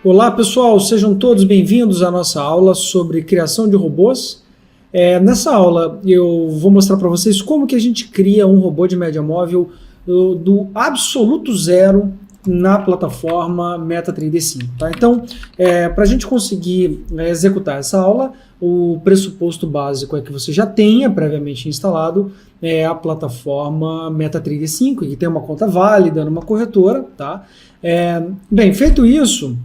Olá pessoal, sejam todos bem-vindos à nossa aula sobre criação de robôs. Nessa aula eu vou mostrar para vocês como que a gente cria um robô de média móvel do absoluto zero na plataforma MetaTrader 5. Tá? Então, para a gente conseguir executar essa aula, o pressuposto básico é que você já tenha previamente instalado a plataforma MetaTrader 5, que tem uma conta válida numa corretora. Tá? Bem, feito isso,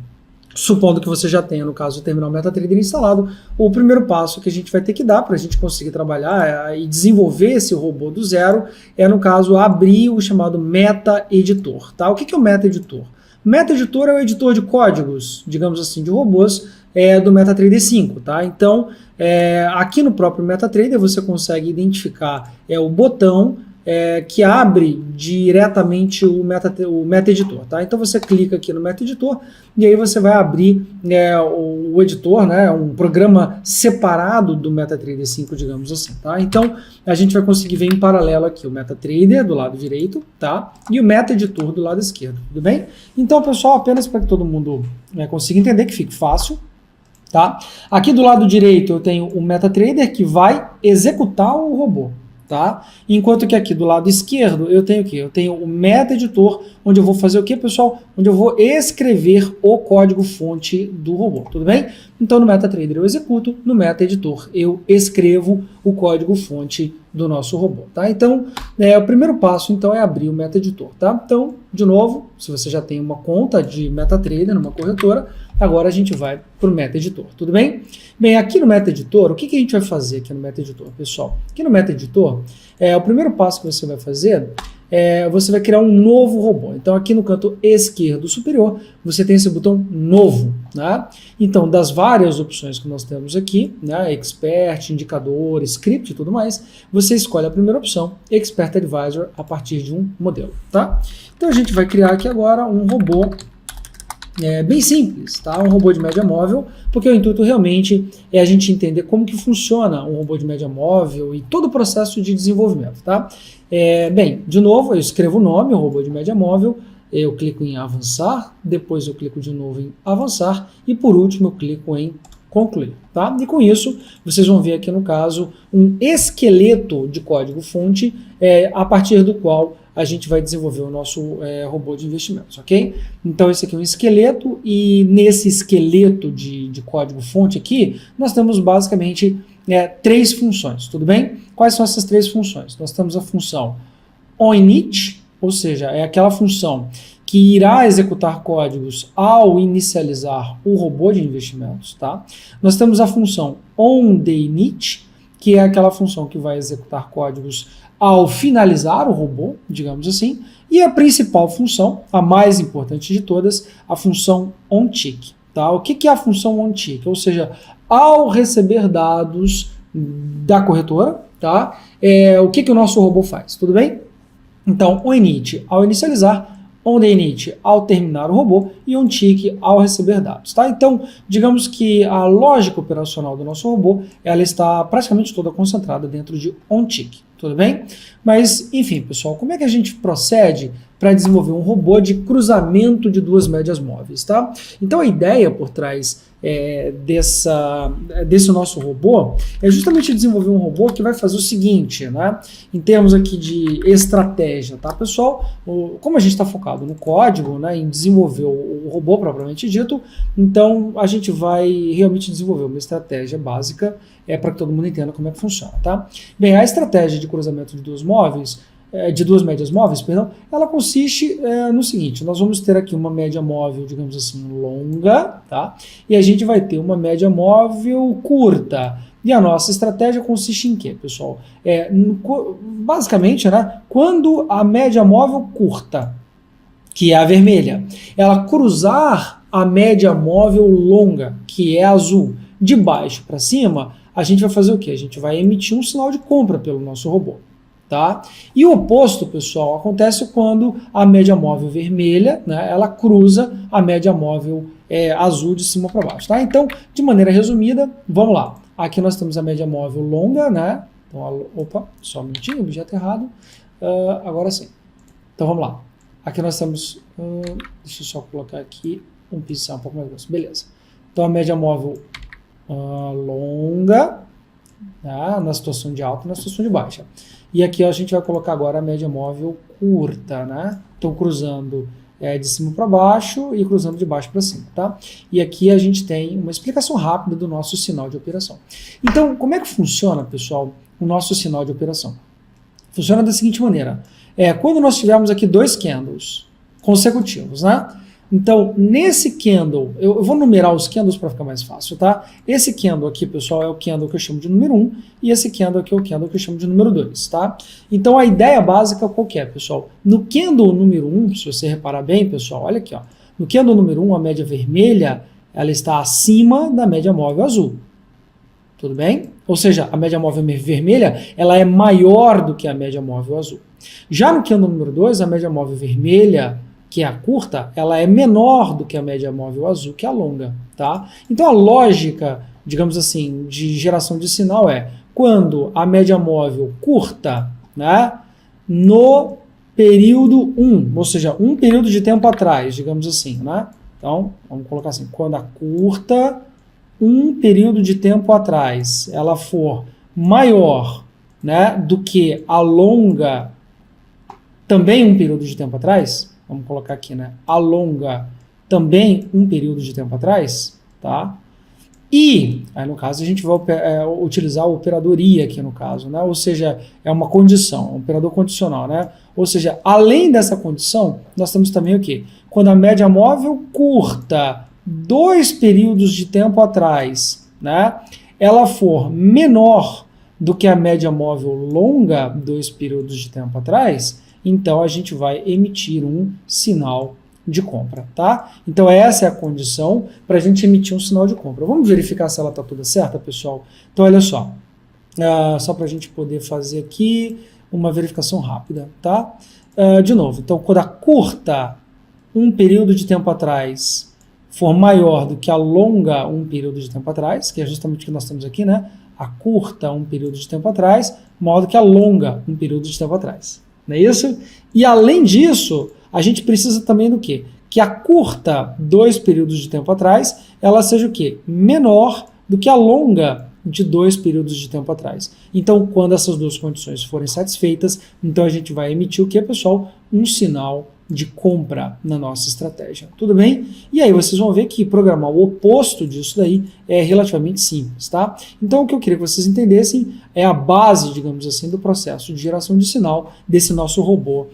supondo que você já tenha, no caso, o terminal MetaTrader instalado, o primeiro passo que a gente vai ter que dar para a gente conseguir trabalhar e desenvolver esse robô do zero é, no caso, abrir o chamado MetaEditor. Tá? O que é o MetaEditor? MetaEditor é o editor de códigos, digamos assim, de robôs do MetaTrader 5. Tá? Então, aqui no próprio MetaTrader você consegue identificar o botão que abre diretamente o MetaEditor. Tá? Então você clica aqui no MetaEditor e aí você vai abrir o editor, né, um programa separado do MetaTrader 5, digamos assim. Tá? Então a gente vai conseguir ver em paralelo aqui o MetaTrader do lado direito, tá? E o MetaEditor do lado esquerdo, tudo bem? Então, pessoal, apenas para que todo mundo consiga entender, que fique fácil. Tá? Aqui do lado direito eu tenho o MetaTrader que vai executar o robô. Tá? Enquanto que aqui do lado esquerdo eu tenho o quê? Eu tenho o MetaEditor, onde eu vou fazer o quê, pessoal? Onde eu vou escrever o código-fonte do robô, tudo bem? Então no MetaTrader eu executo, no MetaEditor eu escrevo o código-fonte do nosso robô, tá? Então, o primeiro passo então é abrir o MetaEditor, tá? Então, de novo, se você já tem uma conta de MetaTrader numa corretora, agora a gente vai para o MetaEditor, tudo bem? Bem, aqui no MetaEditor, o que a gente vai fazer aqui no MetaEditor, pessoal? Aqui no MetaEditor, o primeiro passo que você vai fazer você vai criar um novo robô. Então aqui no canto esquerdo superior, você tem esse botão novo. Né? Então das várias opções que nós temos aqui, né, Expert, Indicador, Script e tudo mais, você escolhe a primeira opção, Expert Advisor, a partir de um modelo. Tá? Então a gente vai criar aqui agora um robô bem simples, tá? Um robô de média móvel, porque o intuito realmente é a gente entender como que funciona um robô de média móvel e todo o processo de desenvolvimento, tá? Bem, de novo, eu escrevo o nome, o robô de média móvel, eu clico em avançar, depois eu clico de novo em avançar e por último eu clico em concluir, tá? E com isso, vocês vão ver aqui no caso um esqueleto de código-fonte a partir do qual a gente vai desenvolver o nosso robô de investimentos, ok? Então esse aqui é um esqueleto e nesse esqueleto de código-fonte aqui, nós temos basicamente três funções, tudo bem? Quais são essas três funções? Nós temos a função onInit, ou seja, é aquela função que irá executar códigos ao inicializar o robô de investimentos, tá? Nós temos a função onTheInit, que é aquela função que vai executar códigos ao finalizar o robô, digamos assim, e a principal função, a mais importante de todas, a função onTick. Tá? O que é a função onTick? Ou seja, ao receber dados da corretora, tá? O que o nosso robô faz? Tudo bem? Então, onInit ao inicializar, onTheInit ao terminar o robô e onTick ao receber dados. Tá? Então, digamos que a lógica operacional do nosso robô ela está praticamente toda concentrada dentro de onTick. Tudo bem? Mas, enfim, pessoal, como é que a gente procede para desenvolver um robô de cruzamento de duas médias móveis? Tá? Então, a ideia por trás desse nosso robô é justamente desenvolver um robô que vai fazer o seguinte, né? Em termos aqui de estratégia, tá, pessoal? Como a gente está focado no código, né, em desenvolver o robô propriamente dito, então a gente vai realmente desenvolver uma estratégia básica para que todo mundo entenda como é que funciona, tá? Bem, a estratégia de cruzamento de duas médias móveis, perdão, ela consiste no seguinte: nós vamos ter aqui uma média móvel, digamos assim, longa, tá? E a gente vai ter uma média móvel curta. E a nossa estratégia consiste em quê, pessoal? Basicamente, né, quando a média móvel curta, que é a vermelha, ela cruzar a média móvel longa, que é a azul, de baixo para cima, a gente vai fazer o quê? A gente vai emitir um sinal de compra pelo nosso robô. Tá? E o oposto, pessoal, acontece quando a média móvel vermelha, né, ela cruza a média móvel azul de cima para baixo. Tá? Então, de maneira resumida, vamos lá. Aqui nós temos a média móvel longa, né? Então, opa, só um minutinho, objeto errado. Agora sim. Então vamos lá. Aqui nós temos, deixa eu só colocar aqui um pincel um pouco mais grosso, beleza. Então a média móvel longa, tá? Na situação de alta e na situação de baixa. E aqui ó, a gente vai colocar agora a média móvel curta, né? Estou cruzando de cima para baixo e cruzando de baixo para cima, tá? E aqui a gente tem uma explicação rápida do nosso sinal de operação. Então, como é que funciona, pessoal, o nosso sinal de operação? Funciona da seguinte maneira. Quando nós tivermos aqui dois candles consecutivos, né? Então, nesse candle, eu vou numerar os candles para ficar mais fácil, tá? Esse candle aqui, pessoal, é o candle que eu chamo de número 1 e esse candle aqui é o candle que eu chamo de número 2, tá? Então, a ideia básica qual que é, pessoal? No candle número 1, se você reparar bem, pessoal, olha aqui, ó. No candle número 1, a média vermelha, ela está acima da média móvel azul. Tudo bem? Ou seja, a média móvel vermelha, ela é maior do que a média móvel azul. Já no candle número 2, a média móvel vermelha, que é a curta, ela é menor do que a média móvel azul, que é a longa, tá? Então a lógica, digamos assim, de geração de sinal é quando a média móvel curta, né, no período 1, ou seja, um período de tempo atrás, digamos assim, né? Então, vamos colocar assim, quando a curta, um período de tempo atrás, ela for maior, né, do que a longa, também um período de tempo atrás, vamos colocar aqui, né? A longa também um período de tempo atrás, tá? E, aí no caso, a gente vai utilizar o operador I aqui no caso, né? Ou seja, é uma condição, um operador condicional, né? Ou seja, além dessa condição, nós temos também o quê? Quando a média móvel curta, dois períodos de tempo atrás, né? Ela for menor do que a média móvel longa, dois períodos de tempo atrás, então a gente vai emitir um sinal de compra, tá? Então essa é a condição para a gente emitir um sinal de compra. Vamos verificar se ela está toda certa, pessoal? Então olha só, só para a gente poder fazer aqui uma verificação rápida, tá? De novo, então quando a curta, um período de tempo atrás, for maior do que a longa, um período de tempo atrás, que é justamente o que nós temos aqui, né? A curta, um período de tempo atrás, maior do que a longa, um período de tempo atrás. Não é isso? E além disso, a gente precisa também do quê? Que a curta, dois períodos de tempo atrás, ela seja o quê? Menor do que a longa de dois períodos de tempo atrás. Então, quando essas duas condições forem satisfeitas, então a gente vai emitir o quê, pessoal? Um sinal de compra na nossa estratégia. Tudo bem? E aí vocês vão ver que programar o oposto disso daí é relativamente simples, tá? Então o que eu queria que vocês entendessem é a base, digamos assim, do processo de geração de sinal desse nosso robô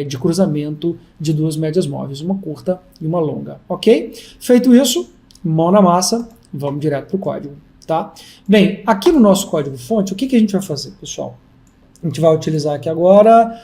de cruzamento de duas médias móveis, uma curta e uma longa, ok? Feito isso, mão na massa, vamos direto para o código, tá? Bem, aqui no nosso código-fonte, o que a gente vai fazer, pessoal? A gente vai utilizar aqui agora,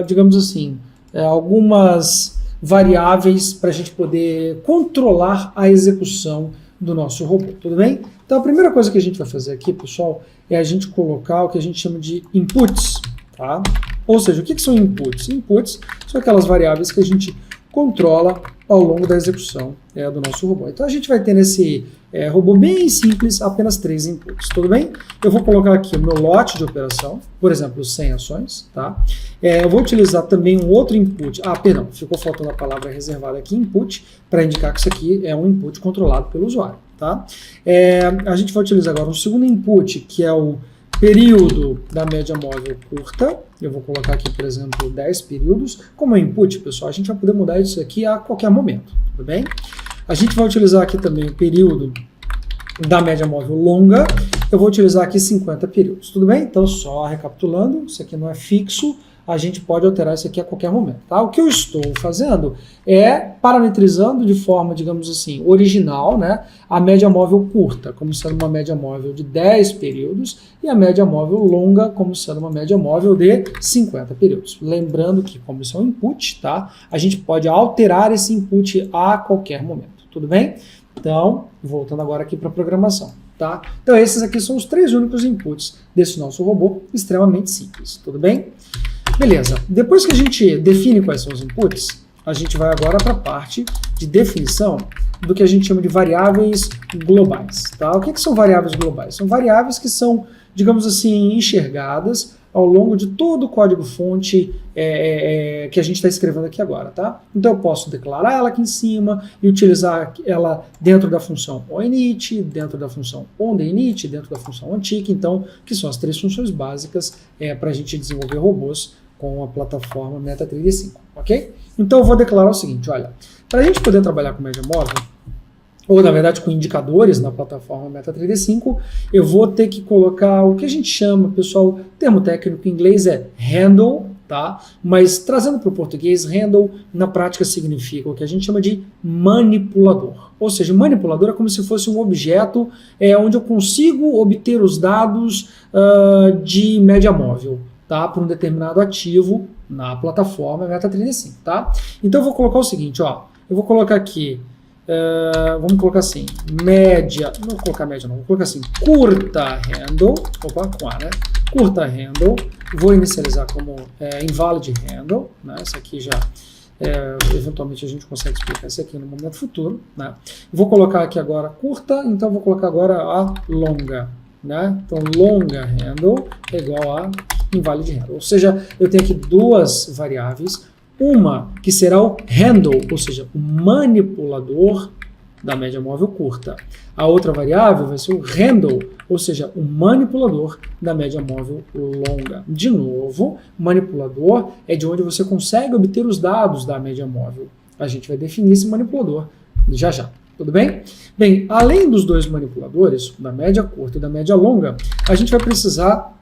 digamos assim, algumas variáveis para a gente poder controlar a execução do nosso robô, tudo bem? Então a primeira coisa que a gente vai fazer aqui, pessoal, é a gente colocar o que a gente chama de inputs, tá? Ou seja, o que são inputs? Inputs são aquelas variáveis que a gente controla ao longo da execução do nosso robô. Então a gente vai ter nesse robô bem simples apenas 3 inputs, tudo bem? Eu vou colocar aqui o meu lote de operação, por exemplo, 100 ações, tá? Eu vou utilizar também um outro input, perdão, ficou faltando a palavra reservada aqui, input, para indicar que isso aqui é um input controlado pelo usuário, tá? A gente vai utilizar agora um segundo input, que é o período da média móvel curta. Eu vou colocar aqui, por exemplo, 10 períodos. Como é input, pessoal, a gente vai poder mudar isso aqui a qualquer momento, tudo bem? A gente vai utilizar aqui também o período da média móvel longa. Eu vou utilizar aqui 50 períodos, tudo bem? Então, só recapitulando, isso aqui não é fixo, a gente pode alterar isso aqui a qualquer momento, tá? O que eu estou fazendo é parametrizando de forma, digamos assim, original, né, a média móvel curta, como sendo uma média móvel de 10 períodos, e a média móvel longa, como sendo uma média móvel de 50 períodos. Lembrando que, como isso é um input, tá, a gente pode alterar esse input a qualquer momento, tudo bem? Então, voltando agora aqui para a programação, tá? Então, esses aqui são os 3 únicos inputs desse nosso robô, extremamente simples, tudo bem? Beleza, depois que a gente define quais são os inputs, a gente vai agora para a parte de definição do que a gente chama de variáveis globais, tá? O que são variáveis globais? São variáveis que são, digamos assim, enxergadas ao longo de todo o código-fonte que a gente está escrevendo aqui agora, tá? Então eu posso declarar ela aqui em cima e utilizar ela dentro da função onInit, dentro da função onTheInit, dentro da função onTick, então, que são as três funções básicas para a gente desenvolver robôs com a plataforma MetaTrader 5, ok? Então eu vou declarar o seguinte, olha, para a gente poder trabalhar com média móvel, ou na verdade com indicadores na plataforma MetaTrader 5, eu vou ter que colocar o que a gente chama, pessoal, termo técnico em inglês é handle, tá? Mas trazendo para o português, handle na prática significa o que a gente chama de manipulador. Ou seja, manipulador é como se fosse um objeto onde eu consigo obter os dados de média móvel, tá? Para um determinado ativo na plataforma MetaTrader 5, tá? Então eu vou colocar o seguinte, ó, eu vou colocar aqui, vamos colocar assim, média, não vou colocar média não, vou colocar assim, curta handle, opa, com A, né? Curta handle, vou inicializar como invalid handle, né? Isso aqui já, eventualmente a gente consegue explicar isso aqui no momento futuro, né? Vou colocar aqui agora curta, então vou colocar agora a longa, né? Então longa handle é igual a invalid handle, ou seja, eu tenho aqui duas variáveis, uma que será o handle, ou seja, o manipulador da média móvel curta. A outra variável vai ser o handle, ou seja, o manipulador da média móvel longa. De novo, o manipulador é de onde você consegue obter os dados da média móvel. A gente vai definir esse manipulador já já. Tudo bem? Bem, além dos dois manipuladores, da média curta e da média longa, a gente vai precisar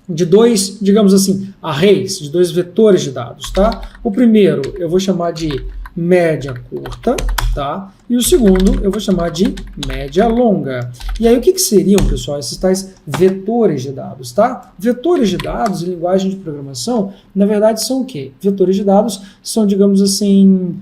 de dois, digamos assim, arrays, de dois vetores de dados, tá? O primeiro eu vou chamar de média curta, tá? E o segundo eu vou chamar de média longa. E aí o que seriam, pessoal, esses tais vetores de dados, tá? Vetores de dados em linguagem de programação, na verdade são o quê? Vetores de dados são, digamos assim,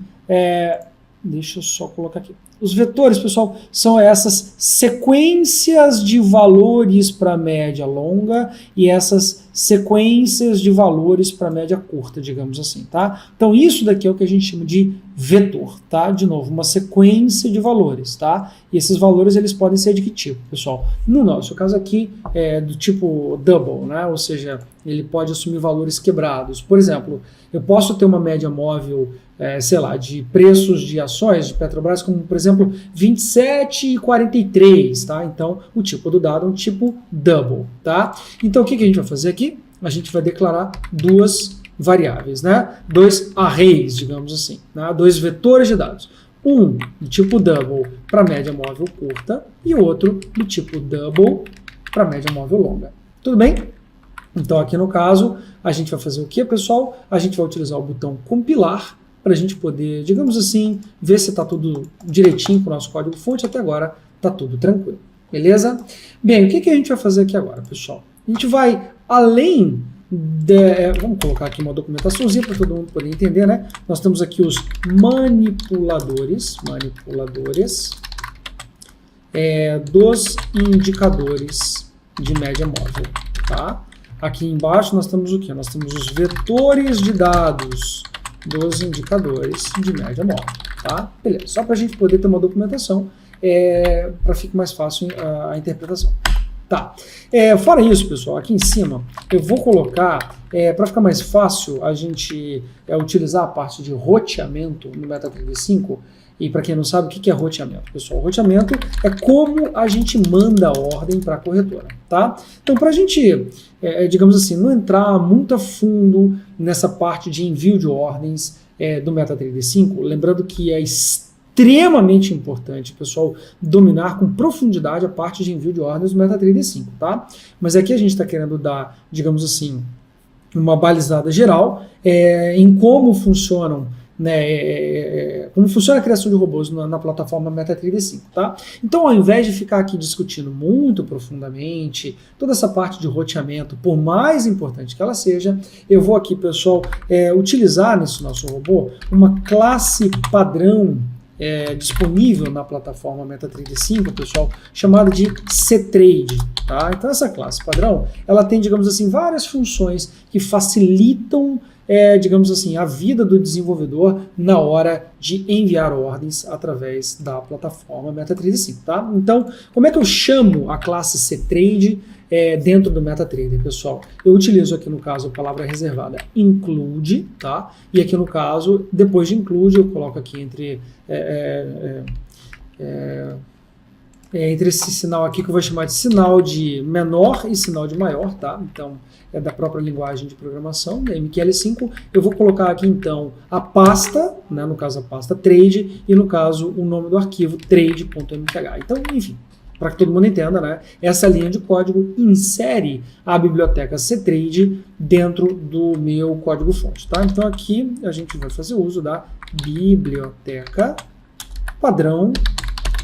deixa eu só colocar aqui. Os vetores, pessoal, são essas sequências de valores para média longa e essas sequências de valores para média curta, digamos assim, tá? Então isso daqui é o que a gente chama de vetor, tá? De novo, uma sequência de valores, tá? E esses valores eles podem ser de que tipo, pessoal? No nosso caso aqui é do tipo double, né? Ou seja, ele pode assumir valores quebrados. Por exemplo, eu posso ter uma média móvel, sei lá, de preços de ações de Petrobras, como por exemplo 27,43, tá? Então o tipo do dado é um tipo double, tá? Então o que a gente vai fazer aqui? A gente vai declarar duas variáveis, né? Dois arrays, digamos assim, né? Dois vetores de dados. Um do tipo double para média móvel curta e outro do tipo double para média móvel longa. Tudo bem? Então aqui no caso a gente vai fazer o que, pessoal? A gente vai utilizar o botão compilar para a gente poder, digamos assim, ver se está tudo direitinho com o nosso código-fonte. Até agora está tudo tranquilo, beleza? Bem, o que a gente vai fazer aqui agora, pessoal? A gente vai, além vamos colocar aqui uma documentaçãozinha para todo mundo poder entender, né? Nós temos aqui os manipuladores dos indicadores de média móvel, tá? Aqui embaixo nós temos o quê? Nós temos os vetores de dados dos indicadores de média móvel, tá? Beleza, só para a gente poder ter uma documentação para ficar mais fácil a interpretação. Tá. Fora isso, pessoal, aqui em cima eu vou colocar, para ficar mais fácil a gente utilizar a parte de roteamento no MetaTrader 5. E para quem não sabe, o que é roteamento, pessoal? Roteamento é como a gente manda a ordem para a corretora, tá? Então, para a gente, digamos assim, não entrar muito a fundo nessa parte de envio de ordens do MetaTrader 5, lembrando que é extremamente importante, pessoal, dominar com profundidade a parte de envio de ordens do MetaTrader 5, tá? Mas aqui a gente está querendo dar, digamos assim, uma balizada geral em como funcionam, como funciona a criação de robôs na plataforma MetaTrader 5, tá? Então, ao invés de ficar aqui discutindo muito profundamente toda essa parte de roteamento, por mais importante que ela seja, eu vou aqui, pessoal, utilizar nesse nosso robô uma classe padrão disponível na plataforma MetaTrader 5, pessoal, chamada de CTrade, tá? Então essa classe padrão, ela tem, digamos assim, várias funções que facilitam, digamos assim, a vida do desenvolvedor na hora de enviar ordens através da plataforma MetaTrader 5, tá? Então, como é que eu chamo a classe CTrade dentro do MetaTrader, pessoal. Eu utilizo aqui no caso a palavra reservada include, tá? E aqui no caso, depois de include, eu coloco aqui entre esse sinal aqui que eu vou chamar de sinal de menor e sinal de maior, tá? Então, é da própria linguagem de programação, da MQL5. Eu vou colocar aqui, então, a pasta, né, no caso a pasta trade, e no caso o nome do arquivo trade.mth. Então, enfim, para que todo mundo entenda, né, essa linha de código insere a biblioteca ctrade dentro do meu código-fonte, tá? Então, aqui a gente vai fazer uso da biblioteca padrão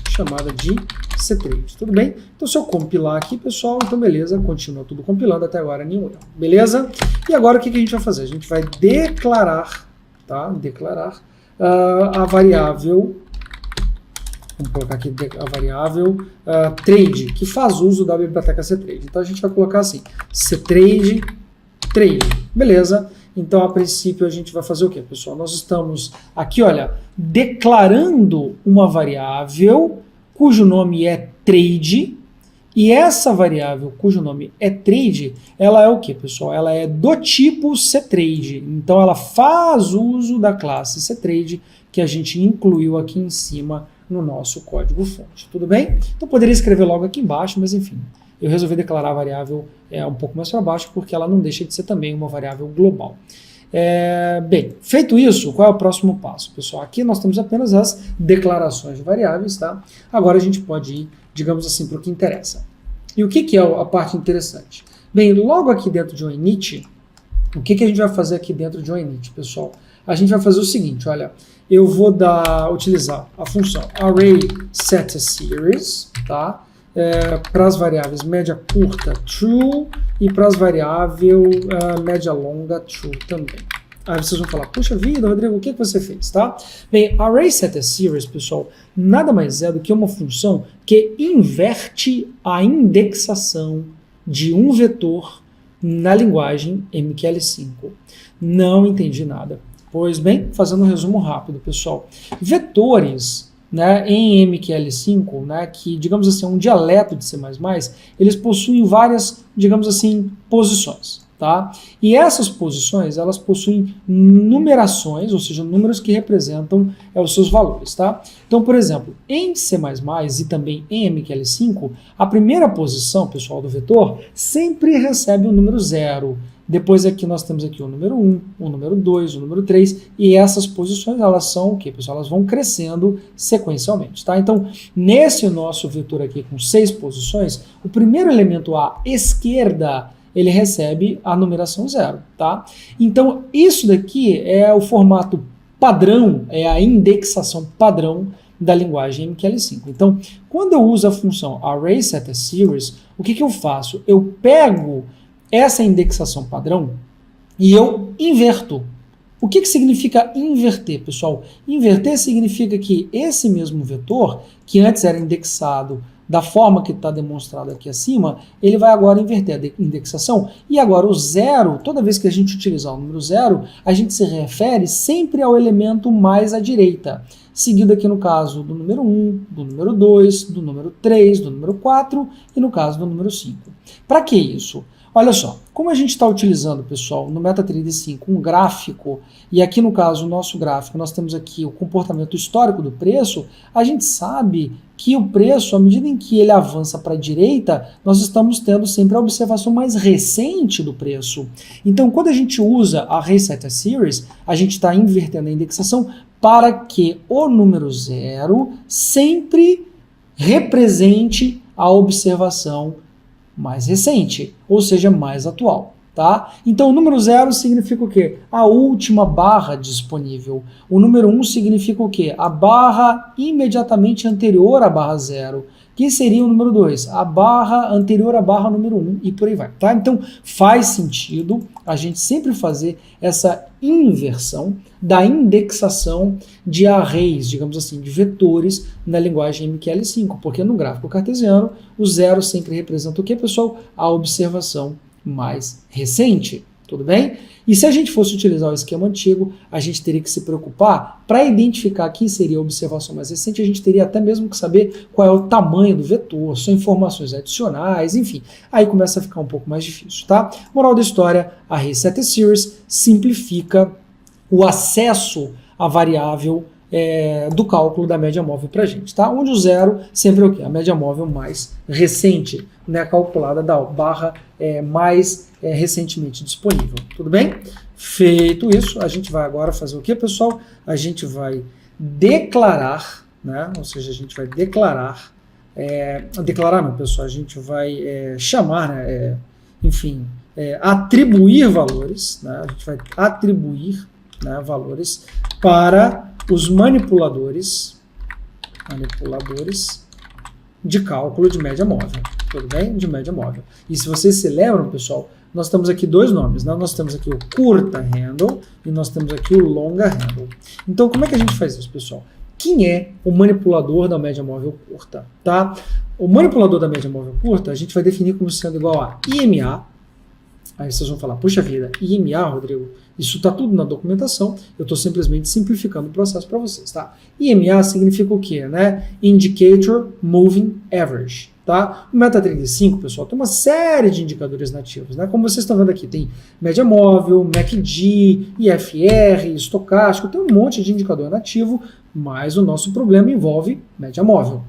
chamada de ctrade, tudo bem? Então se eu compilar aqui, pessoal, então beleza, continua tudo compilando até agora, nenhum erro, beleza? E agora o que a gente vai fazer? A gente vai declarar, tá? Declarar a variável, vamos colocar aqui a variável trade, que faz uso da biblioteca ctrade. Então a gente vai colocar assim, ctrade, trade, beleza? Então, a princípio, a gente vai fazer o quê, pessoal? Nós estamos aqui, olha, declarando uma variável cujo nome é trade, e essa variável cujo nome é trade, ela é o quê, pessoal? Ela é do tipo ctrade. Então, ela faz uso da classe ctrade que a gente incluiu aqui em cima no nosso código-fonte. Tudo bem? Então, poderia escrever logo aqui embaixo, mas enfim. Eu resolvi declarar a variável um pouco mais para baixo, porque ela não deixa de ser também uma variável global. Bem, feito isso, qual é o próximo passo, pessoal? Aqui nós temos apenas as declarações de variáveis, tá? Agora a gente pode ir, digamos assim, para o que interessa. E o que é a parte interessante? Bem, logo aqui dentro de um init, o que a gente vai fazer aqui dentro de um init, pessoal? A gente vai fazer o seguinte, olha, eu vou utilizar a função arraySetSeries, tá? Para as variáveis média curta, true, e para as variáveis média longa, true também. Aí vocês vão falar, puxa vida, Rodrigo, o que você fez, tá? Bem, arraySetSeries, pessoal, nada mais é do que uma função que inverte a indexação de um vetor na linguagem MQL5. Não entendi nada. Pois bem, fazendo um resumo rápido, pessoal. Vetores, né, em MQL5, né, que, digamos assim, é um dialeto de C++, eles possuem várias, digamos assim, posições, tá? E essas posições, elas possuem numerações, ou seja, números que representam os seus valores, tá? Então, por exemplo, em C++ e também em MQL5, a primeira posição, pessoal, do vetor sempre recebe o número 0. Depois aqui nós temos aqui o número 1, o número 2, o número 3, e essas posições, elas são o quê, pessoal? Elas vão crescendo sequencialmente, tá? Então, nesse nosso vetor aqui com 6 posições, o primeiro elemento à esquerda, ele recebe a numeração 0, tá? Então, isso daqui é o formato padrão, é a indexação padrão da linguagem MQL5. Então, quando eu uso a função arraySetSeries, o que eu faço? Eu pego essa indexação padrão e eu inverto. O que significa inverter, pessoal? Inverter significa que esse mesmo vetor, que antes era indexado da forma que está demonstrado aqui acima, ele vai agora inverter a indexação, e agora o 0, toda vez que a gente utilizar o número 0, a gente se refere sempre ao elemento mais à direita, seguido aqui no caso do número 1, do número 2, do número 3, do número 4 e no caso do número 5. Para que isso? Olha só, como a gente está utilizando, pessoal, no MetaTrader 5 um gráfico, e aqui no caso o nosso gráfico, nós temos aqui o comportamento histórico do preço, a gente sabe que o preço, à medida em que ele avança para a direita, nós estamos tendo sempre a observação mais recente do preço. Então, quando a gente usa a arraySetSeries, a gente está invertendo a indexação para que o número 0 sempre represente a observação mais recente, ou seja, mais atual, tá? Então, o número 0 significa o quê? A última barra disponível. O número 1 significa o quê? A barra imediatamente anterior à barra 0. Que seria o número 2? A barra anterior à barra número 1 e por aí vai, tá? Então, faz sentido a gente sempre fazer essa inversão da indexação de arrays, digamos assim, de vetores na linguagem MQL5, porque no gráfico cartesiano, o 0 sempre representa o quê, pessoal? A observação mais recente. tudo bem? E se a gente fosse utilizar o esquema antigo, a gente teria que se preocupar para identificar quem seria a observação mais recente, a gente teria até mesmo que saber qual é o tamanho do vetor, são informações adicionais, enfim, aí começa a ficar um pouco mais difícil, tá? Moral da história, a Reset Series simplifica o acesso à variável do cálculo da média móvel para a gente, tá? Onde o zero sempre é o quê? A média móvel mais recente, né, calculada da barra mais recentemente disponível, tudo bem? Feito isso, a gente vai agora fazer o que, pessoal? A gente vai declarar, né, ou seja, a gente vai declarar não, pessoal, a gente vai chamar, né, enfim, atribuir valores, né, a gente vai atribuir, né, valores para os manipuladores de cálculo de média móvel, tudo bem? De média móvel. E se vocês se lembram, pessoal, nós temos aqui dois nomes, né? Nós temos aqui o curta handle e nós temos aqui o longa handle. Então, como é que a gente faz isso, pessoal? Quem é o manipulador da média móvel curta, tá? O manipulador da média móvel curta, a gente vai definir como sendo igual a IMA. Aí vocês vão falar, puxa vida, IMA, Rodrigo, isso está tudo na documentação, eu estou simplesmente simplificando o processo para vocês, tá? IMA significa o quê, né? Indicator Moving Average, tá? O Meta35, pessoal, tem uma série de indicadores nativos, né? Como vocês estão vendo aqui, tem média móvel, MACD, IFR, estocástico, tem um monte de indicador nativo, mas o nosso problema envolve média móvel.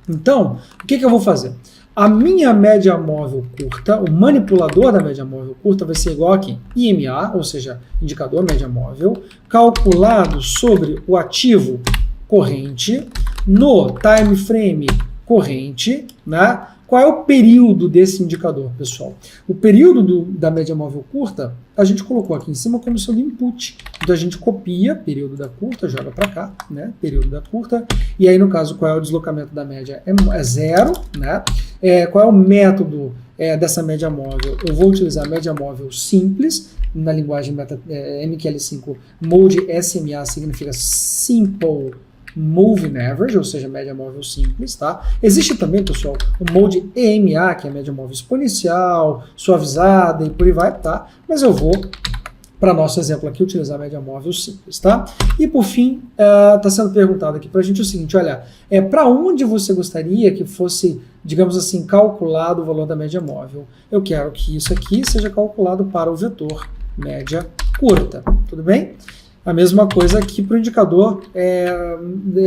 Então, o que eu vou fazer? A minha média móvel curta, o manipulador da média móvel curta vai ser igual aqui, IMA, ou seja, indicador média móvel, calculado sobre o ativo corrente, no time frame corrente, né? Qual é o período desse indicador, pessoal? O período da média móvel curta, a gente colocou aqui em cima como sendo input. Então a gente copia período da curta, joga para cá, né? Período da curta. E aí, no caso, qual é o deslocamento da média? É zero, né? Qual é o método dessa média móvel? Eu vou utilizar a média móvel simples, na linguagem MQL5, Mode SMA significa Simple Moving Average, ou seja, média móvel simples, tá? Existe também, pessoal, o Mode EMA, que é a média móvel exponencial, suavizada e por aí vai, tá? Mas eu vou, para nosso exemplo aqui, utilizar a média móvel simples, tá? E por fim, está sendo perguntado aqui para a gente o seguinte, olha, para onde você gostaria que fosse, digamos assim, calculado o valor da média móvel? Eu quero que isso aqui seja calculado para o vetor média curta, tudo bem? A mesma coisa aqui para o indicador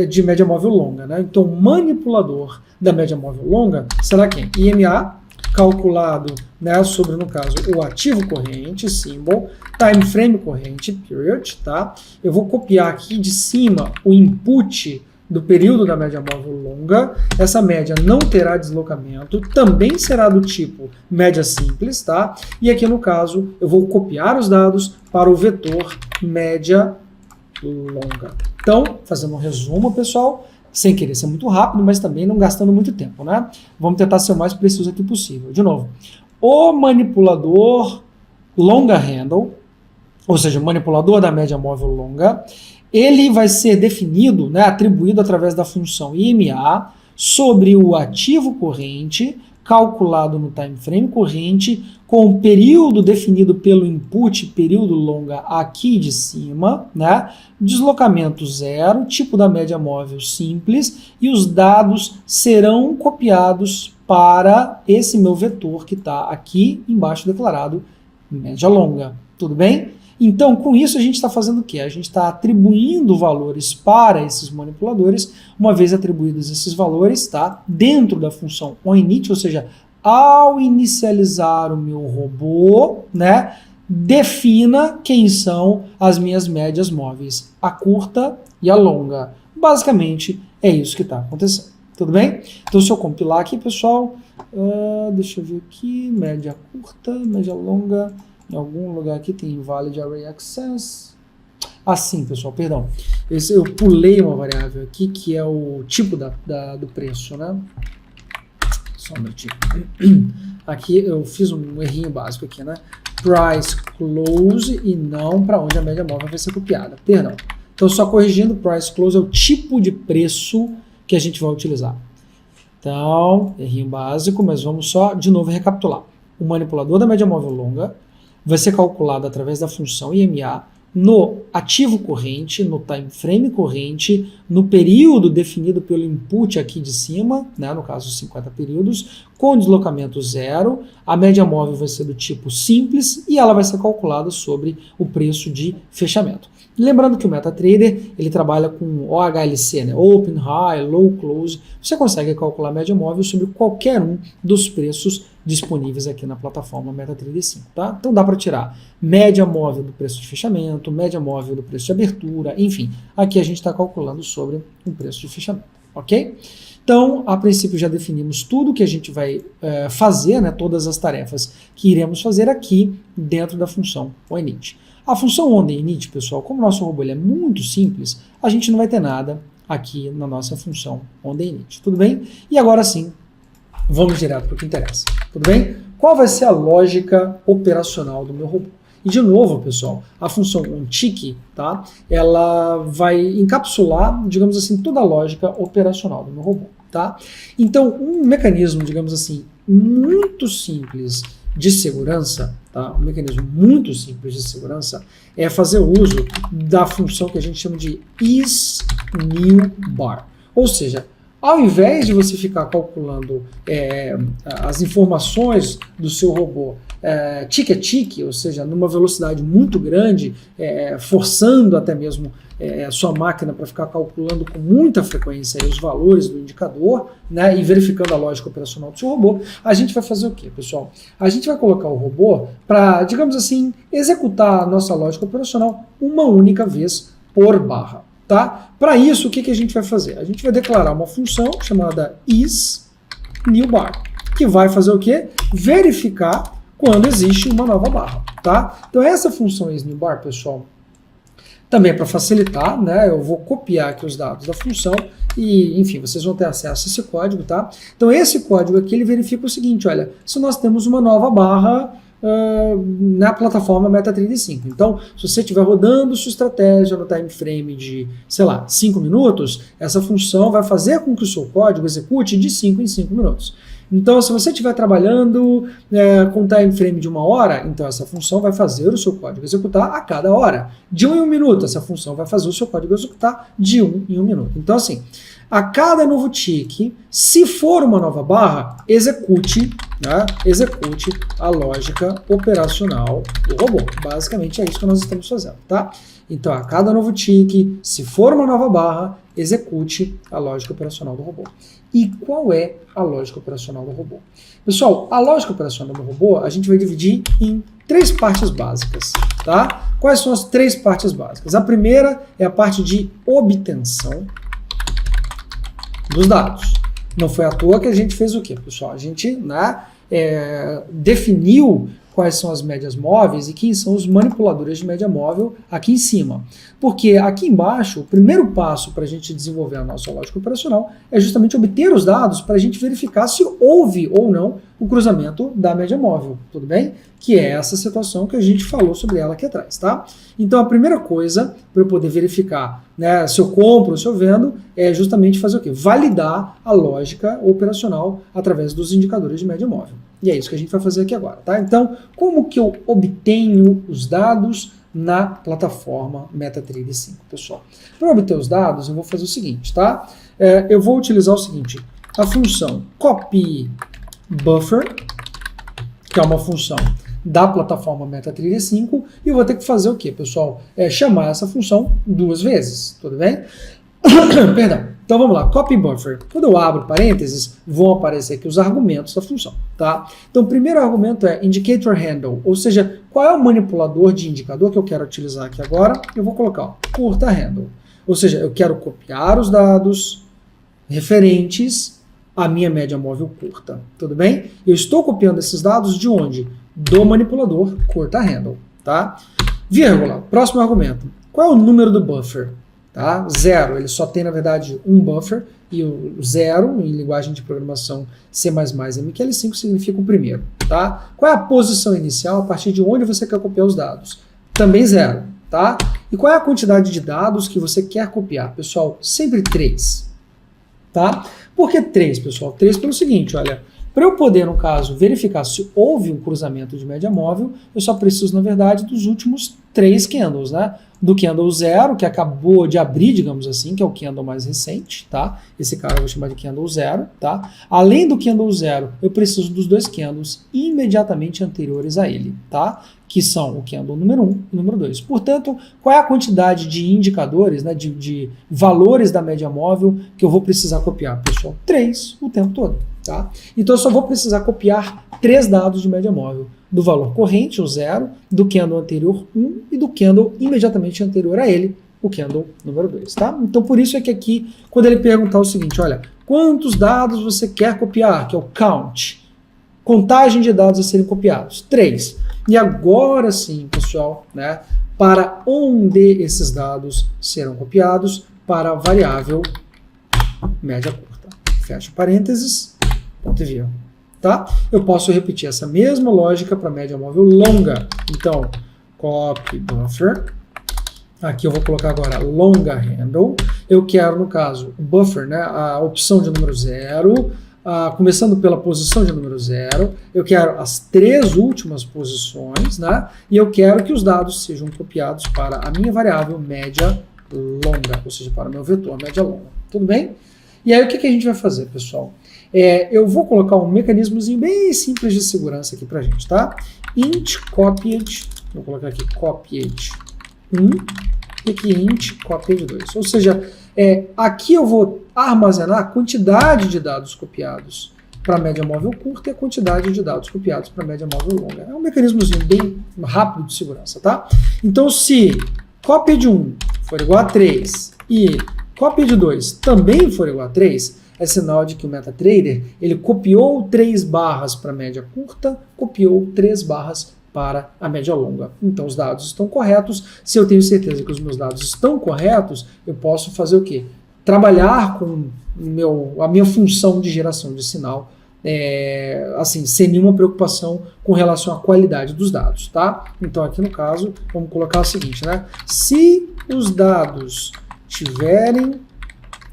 de média móvel longa, né? Então, o manipulador da média móvel longa será quem? IMA, calculado, né, sobre, no caso, o ativo corrente, symbol, time frame corrente, period, tá? Eu vou copiar aqui de cima o input do período da média móvel longa. Essa média não terá deslocamento, também será do tipo média simples, tá? E aqui, no caso, eu vou copiar os dados para o vetor média longa. Então, fazendo um resumo, pessoal, sem querer ser muito rápido, mas também não gastando muito tempo, né? Vamos tentar ser o mais preciso aqui possível. De novo, o manipulador longa handle, ou seja, o manipulador da média móvel longa, ele vai ser definido, né, atribuído através da função IMA sobre o ativo corrente, calculado no time frame corrente, com o período definido pelo input, período longa aqui de cima, né? Deslocamento zero, tipo da média móvel simples, e os dados serão copiados para esse meu vetor que está aqui embaixo declarado média longa. Tudo bem? Então, com isso, a gente está fazendo o quê? A gente está atribuindo valores para esses manipuladores. Uma vez atribuídos esses valores, tá? Dentro da função onInit, ou seja, ao inicializar o meu robô, né, defina quem são as minhas médias móveis, a curta e a longa. Basicamente, é isso que está acontecendo. Tudo bem? Então, se eu compilar aqui, pessoal, deixa eu ver aqui, média curta, média longa. Em algum lugar aqui tem Valid Array Access. Assim, pessoal, perdão. Eu pulei uma variável aqui que é o tipo do preço, né? Só um minutinho. Aqui eu fiz um errinho básico aqui, né? Price close e não para onde a média móvel vai ser copiada. Perdão. Então, só corrigindo, price close é o tipo de preço que a gente vai utilizar. Então, errinho básico, mas vamos só de novo recapitular. O manipulador da média móvel longa vai ser calculado através da função IMA no ativo corrente, no time frame corrente, no período definido pelo input aqui de cima, né, no caso 50 períodos, com deslocamento zero. A média móvel vai ser do tipo simples e ela vai ser calculada sobre o preço de fechamento. Lembrando que o MetaTrader ele trabalha com OHLC, né, Open, High, Low, Close. Você consegue calcular a média móvel sobre qualquer um dos preços disponíveis aqui na plataforma MetaTrader 5, tá? Então dá para tirar média móvel do preço de fechamento, média móvel do preço de abertura, enfim, aqui a gente está calculando sobre o preço de fechamento, ok? Então, a princípio já definimos tudo que a gente vai fazer, né, todas as tarefas que iremos fazer aqui dentro da função onInit. A função onInit, pessoal, como o nosso robô ele é muito simples, a gente não vai ter nada aqui na nossa função onInit, tudo bem? E agora sim, vamos direto para o que interessa, tudo bem? Qual vai ser a lógica operacional do meu robô? E de novo, pessoal, a função onTick, tá? Ela vai encapsular, digamos assim, toda a lógica operacional do meu robô, tá? Então, um mecanismo, digamos assim, muito simples de segurança, tá? Um mecanismo muito simples de segurança é fazer uso da função que a gente chama de isNewBar. Ou seja, ao invés de você ficar calculando as informações do seu robô tique a tique, ou seja, numa velocidade muito grande, forçando até mesmo a sua máquina para ficar calculando com muita frequência os valores do indicador, né, e verificando a lógica operacional do seu robô, a gente vai fazer o quê, pessoal? A gente vai colocar o robô para, digamos assim, executar a nossa lógica operacional uma única vez por barra. Tá? Para isso, o que a gente vai fazer? A gente vai declarar uma função chamada isNewBar, que vai fazer o quê? Verificar quando existe uma nova barra. Tá? Então essa função isNewBar, pessoal, também é para facilitar, né? Eu vou copiar aqui os dados da função e, enfim, vocês vão ter acesso a esse código, tá? Então esse código aqui, ele verifica o seguinte, olha, se nós temos uma nova barra na plataforma MetaTrader 5. Então, se você estiver rodando sua estratégia no time frame de, sei lá, 5 minutos, essa função vai fazer com que o seu código execute de 5 em 5 minutos. Então, se você estiver trabalhando com time frame de 1 hora, então essa função vai fazer o seu código executar a cada hora. De 1 em 1 minuto, essa função vai fazer o seu código executar de 1 em 1 minuto. Então, assim, a cada novo tick, se for uma nova barra, execute a lógica operacional do robô. Basicamente é isso que nós estamos fazendo, tá? Então, a cada novo tick, se for uma nova barra, execute a lógica operacional do robô. E qual é a lógica operacional do robô? Pessoal, a lógica operacional do robô a gente vai dividir em 3 partes básicas, tá? Quais são as 3 partes básicas? A primeira é a parte de obtenção dos dados. Não foi à toa que a gente fez o quê, pessoal? A gente definiu quais são as médias móveis e quem são os manipuladores de média móvel aqui em cima. Porque aqui embaixo, o primeiro passo para a gente desenvolver a nossa lógica operacional é justamente obter os dados para a gente verificar se houve ou não o cruzamento da média móvel, tudo bem? Que é essa situação que a gente falou sobre ela aqui atrás, tá? Então a primeira coisa para eu poder verificar, né, se eu compro ou se eu vendo é justamente fazer o quê? Validar a lógica operacional através dos indicadores de média móvel. E é isso que a gente vai fazer aqui agora, tá? Então, como que eu obtenho os dados na plataforma MetaTrader 5, pessoal? Para obter os dados, eu vou fazer o seguinte, tá? Eu vou utilizar o seguinte, a função copyBuffer, que é uma função da plataforma MetaTrader 5, e eu vou ter que fazer o quê, pessoal? Chamar essa função 2 vezes, tudo bem? Perdão. Então vamos lá, copyBuffer. Quando eu abro parênteses, vão aparecer aqui os argumentos da função, tá? Então o primeiro argumento é indicator handle, ou seja, qual é o manipulador de indicador que eu quero utilizar aqui agora? Eu vou colocar, ó, curta handle. Ou seja, eu quero copiar os dados referentes à minha média móvel curta, tudo bem? Eu estou copiando esses dados de onde? Do manipulador curta handle, tá? Vírgula, próximo argumento. Qual é o número do buffer? Tá? 0, ele só tem, na verdade, um buffer, e o 0, em linguagem de programação C++ MQL5, significa o primeiro. Tá? Qual é a posição inicial, a partir de onde você quer copiar os dados? Também 0. Tá? E qual é a quantidade de dados que você quer copiar? Pessoal, sempre 3. Tá? Por que 3, pessoal? 3 pelo seguinte, olha, Para eu poder, no caso, verificar se houve um cruzamento de média móvel, eu só preciso, na verdade, dos últimos 3 candles, né? Do candle 0, que acabou de abrir, digamos assim, que é o candle mais recente, tá? Esse cara eu vou chamar de candle 0, tá? Além do candle 0, eu preciso dos 2 candles imediatamente anteriores a ele, tá? Que são o candle número 1 e o número 2. Portanto, qual é a quantidade de indicadores, né, de valores da média móvel que eu vou precisar copiar, pessoal? 3 o tempo todo, tá? Então eu só vou precisar copiar 3 dados de média móvel. Do valor corrente, o 0, do candle anterior 1 e do candle imediatamente anterior a ele, o candle número 2, tá? Então por isso é que aqui, quando ele perguntar o seguinte, olha, quantos dados você quer copiar, que é o count, contagem de dados a serem copiados, 3. E agora sim, pessoal, né, para onde esses dados serão copiados? Para a variável média curta. Fecha parênteses, ponto e vírgula. Tá? Eu posso repetir essa mesma lógica para a média móvel longa. Então, copy buffer. Aqui eu vou colocar agora longa handle. Eu quero, no caso, o buffer, né, a opção de número 0, começando pela posição de número 0. Eu quero as 3 últimas posições, né, e eu quero que os dados sejam copiados para a minha variável média longa, ou seja, para o meu vetor média longa. Tudo bem? E aí o que a gente vai fazer, pessoal? Eu vou colocar um mecanismozinho bem simples de segurança aqui pra gente, tá? Int copied, vou colocar aqui copied 1 e aqui int copied 2. Ou seja, aqui eu vou armazenar a quantidade de dados copiados para a média móvel curta e a quantidade de dados copiados para a média móvel longa. É um mecanismozinho bem rápido de segurança, tá? Então, se copied 1 for igual a 3 e copied 2 também for igual a 3, é sinal de que o MetaTrader ele copiou 3 barras para a média curta, copiou 3 barras para a média longa. Então os dados estão corretos. Se eu tenho certeza que os meus dados estão corretos, eu posso fazer o quê? Trabalhar com a minha função de geração de sinal, assim, sem nenhuma preocupação com relação à qualidade dos dados, tá? Então aqui no caso, vamos colocar o seguinte, né? Se os dados tiverem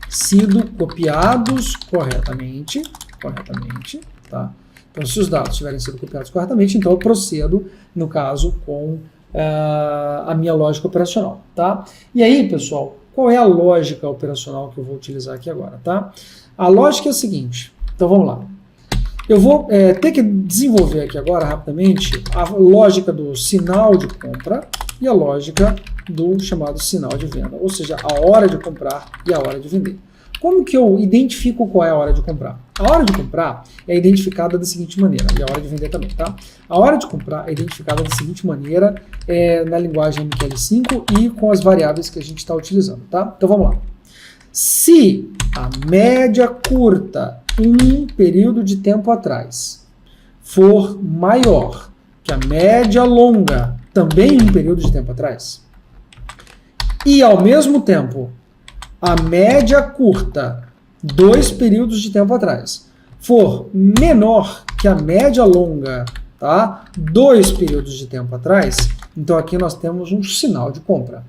sido copiados corretamente, tá? Então, se os dados tiverem sido copiados corretamente, então eu procedo, no caso, com a minha lógica operacional, tá? E aí, pessoal, qual é a lógica operacional que eu vou utilizar aqui agora, tá? A lógica é a seguinte, então vamos lá. Eu vou ter que desenvolver aqui agora, rapidamente, a lógica do sinal de compra e a lógica do chamado sinal de venda, ou seja, a hora de comprar e a hora de vender. Como que eu identifico qual é a hora de comprar? A hora de comprar é identificada da seguinte maneira, e a hora de vender também, tá? A hora de comprar é identificada da seguinte maneira na linguagem MQL5 e com as variáveis que a gente está utilizando, tá? Então vamos lá. Se a média curta um período de tempo atrás for maior que a média longa também um período de tempo atrás, e ao mesmo tempo a média curta 2 períodos de tempo atrás for menor que a média longa, tá? 2 períodos de tempo atrás, então aqui nós temos um sinal de compra.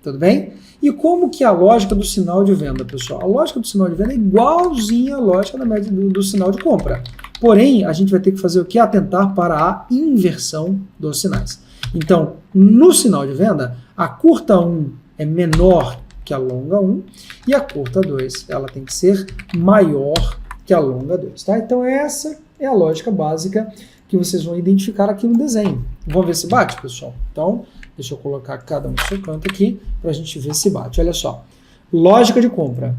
Tudo bem? E como que é a lógica do sinal de venda, pessoal? A lógica do sinal de venda é igualzinha à lógica da média do sinal de compra. Porém, a gente vai ter que fazer o que? Atentar para a inversão dos sinais. Então, no sinal de venda, a curta 1 é menor que a longa 1 e a curta 2 ela tem que ser maior que a longa 2. Tá? Então essa é a lógica básica que vocês vão identificar aqui no desenho. Vamos ver se bate, pessoal? Então, deixa eu colocar cada um no seu canto aqui para a gente ver se bate. Olha só, lógica de compra.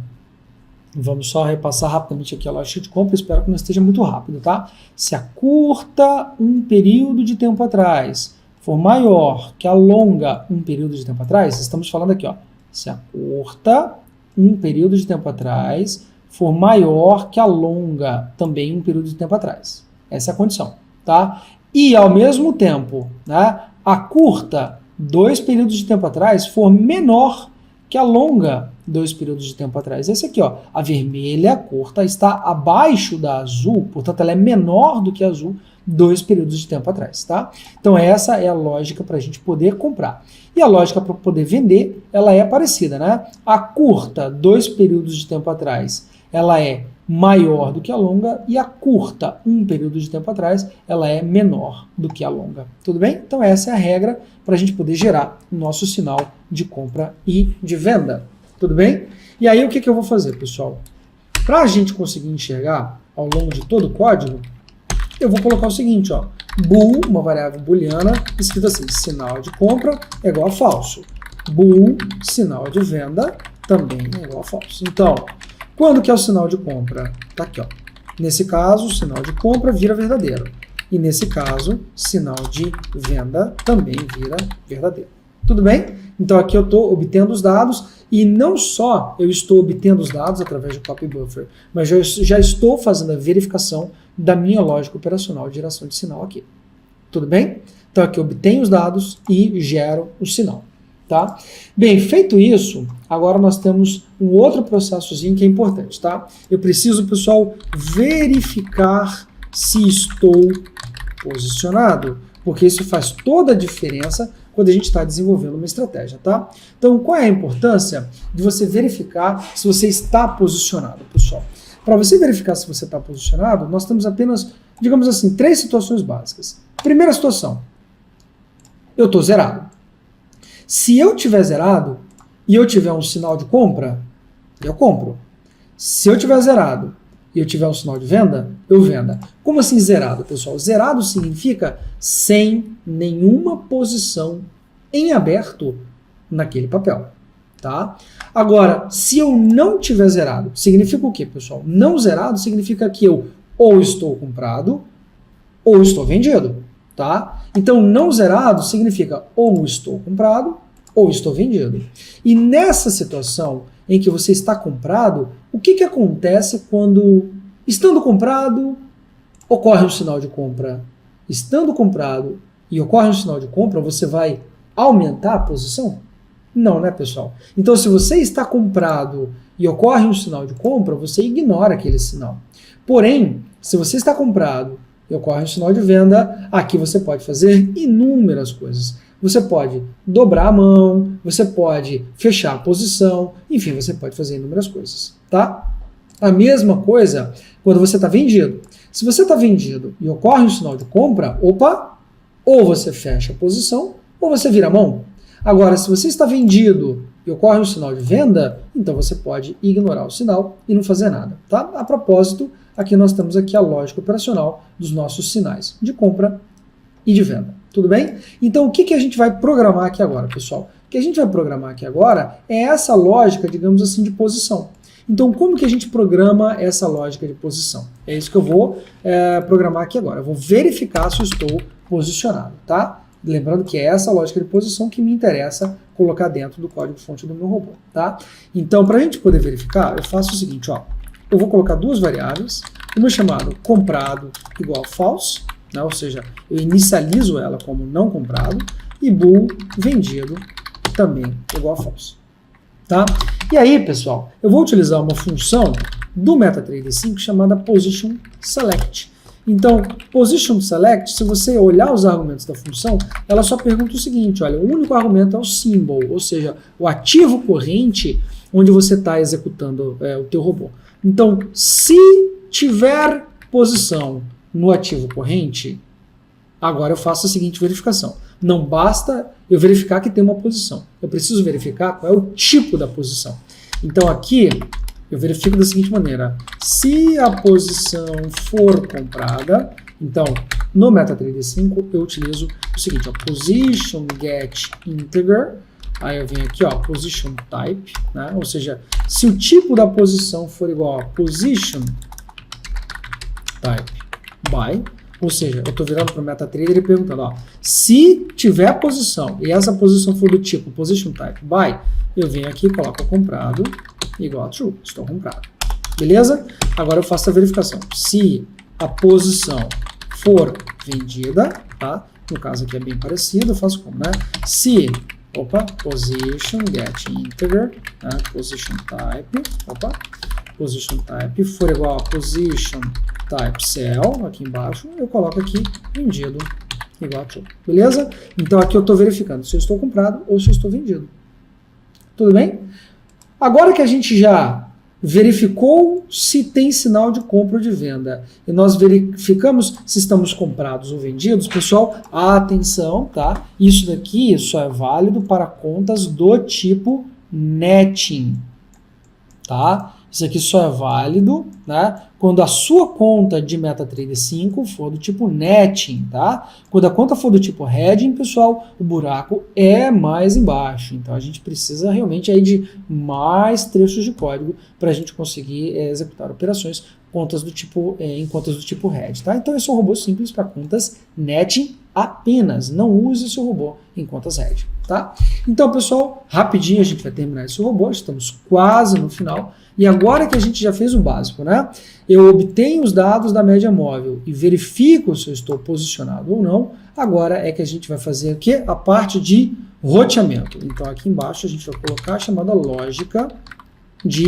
Vamos só repassar rapidamente aqui a lógica de compra, espero que não esteja muito rápido, tá? Se a curta um período de tempo atrás for maior que a longa um período de tempo atrás, estamos falando aqui, ó, se a curta um período de tempo atrás for maior que a longa também um período de tempo atrás. Essa é a condição, tá? E ao mesmo tempo, né, a curta 2 períodos de tempo atrás for menor que a longa 2 períodos de tempo atrás. Esse aqui, ó, a vermelha curta está abaixo da azul, portanto ela é menor do que a azul 2 períodos de tempo atrás, tá? Então essa é a lógica para a gente poder comprar. E a lógica para poder vender, ela é parecida, né? A curta 2 períodos de tempo atrás, ela é maior do que a longa e a curta, um período de tempo atrás, ela é menor do que a longa. Tudo bem? Então essa é a regra para a gente poder gerar o nosso sinal de compra e de venda. Tudo bem? E aí o que eu vou fazer, pessoal? Para a gente conseguir enxergar ao longo de todo o código, eu vou colocar o seguinte, ó, bool, uma variável booleana, escrito assim, sinal de compra é igual a falso. Bool, sinal de venda, também é igual a falso. Então, quando que é o sinal de compra? Tá aqui, ó. Nesse caso, o sinal de compra vira verdadeiro. E nesse caso, sinal de venda também vira verdadeiro. Tudo bem? Então aqui eu estou obtendo os dados e não só eu estou obtendo os dados através do copy buffer, mas já estou fazendo a verificação da minha lógica operacional de geração de sinal aqui. Tudo bem? Então aqui eu obtenho os dados e gero o sinal. Tá? Bem, feito isso, agora nós temos um outro processozinho que é importante. Tá? Eu preciso, pessoal, verificar se estou posicionado, porque isso faz toda a diferença quando a gente está desenvolvendo uma estratégia, tá? Então, qual é a importância de você verificar se você está posicionado, pessoal? Para você verificar se você está posicionado, nós temos apenas, digamos assim, 3 situações básicas. Primeira situação, eu estou zerado. Se eu tiver zerado e eu tiver um sinal de compra, eu compro. Se eu tiver zerado e eu tiver um sinal de venda, eu venda. Como assim zerado, pessoal? Zerado significa sem nenhuma posição em aberto naquele papel, tá? Agora, se eu não tiver zerado, significa o quê, pessoal? Não zerado significa que eu ou estou comprado ou estou vendido, tá? Então, não zerado significa ou estou comprado ou estou vendido. E nessa situação em que você está comprado, o que acontece quando, estando comprado, ocorre um sinal de compra? Estando comprado e ocorre um sinal de compra, você vai aumentar a posição? Não, né, pessoal? Então, se você está comprado e ocorre um sinal de compra, você ignora aquele sinal. Porém, se você está comprado e ocorre um sinal de venda, aqui você pode fazer inúmeras coisas. Você pode dobrar a mão, você pode fechar a posição, enfim, você pode fazer inúmeras coisas, tá? A mesma coisa quando você está vendido. Se você está vendido e ocorre um sinal de compra, opa, ou você fecha a posição, ou você vira a mão. Agora, se você está vendido e ocorre um sinal de venda, então você pode ignorar o sinal e não fazer nada, tá? A propósito, aqui nós temos aqui a lógica operacional dos nossos sinais de compra e de venda. Tudo bem? Então, o que a gente vai programar aqui agora, pessoal? O que a gente vai programar aqui agora é essa lógica, digamos assim, de posição. Então, como que a gente programa essa lógica de posição? É isso que eu vou programar aqui agora. Eu vou verificar se eu estou posicionado, tá? Lembrando que é essa lógica de posição que me interessa colocar dentro do código-fonte do meu robô, tá? Então, para a gente poder verificar, eu faço o seguinte, ó. Eu vou colocar 2 variáveis, uma chamada comprado igual a false, né? Ou seja, eu inicializo ela como não comprado, e bool vendido também igual a false. Tá? E aí, pessoal, eu vou utilizar uma função do MetaTrader 5 chamada Position Select. Então, Position Select, se você olhar os argumentos da função, ela só pergunta o seguinte, olha, o único argumento é o symbol, ou seja, o ativo corrente onde você está executando o teu robô. Então, se tiver posição no ativo corrente, agora eu faço a seguinte verificação. Não basta eu verificar que tem uma posição. Eu preciso verificar qual é o tipo da posição. Então aqui eu verifico da seguinte maneira. Se a posição for comprada, então no MetaTrader 5 eu utilizo o seguinte, ó, position get integer. Aí eu venho aqui, ó, position type, né? Ou seja, se o tipo da posição for igual a position type by, ou seja, eu estou virando para o MetaTrader e perguntando, ó, se tiver posição e essa posição for do tipo position type by, eu venho aqui e coloco comprado igual a true, estou comprado. Beleza? Agora eu faço a verificação. Se a posição for vendida, tá? No caso aqui é bem parecido, eu faço como, né? Se, position get integer, né? Position type for igual a position type cell, aqui embaixo, eu coloco aqui vendido igual a true. Beleza? Então aqui eu estou verificando se eu estou comprado ou se eu estou vendido. Tudo bem? Agora que a gente já verificou se tem sinal de compra ou de venda. E nós verificamos se estamos comprados ou vendidos. Pessoal, atenção, tá? Isso daqui só é válido para contas do tipo netting, tá? Isso aqui só é válido, né, quando a sua conta de MetaTrader 5 for do tipo netting, tá? Quando a conta for do tipo hedging, pessoal, o buraco é mais embaixo. Então a gente precisa realmente aí de mais trechos de código para a gente conseguir executar operações em contas do tipo hedge, tá? Então esse é um robô simples para contas netting apenas. Não use esse robô em contas hedge, tá? Então, pessoal, rapidinho a gente vai terminar esse robô. Estamos quase no final. E agora que a gente já fez o básico, né? Eu obtenho os dados da média móvel e verifico se eu estou posicionado ou não. Agora é que a gente vai fazer aqui a parte de roteamento. Então aqui embaixo a gente vai colocar a chamada lógica de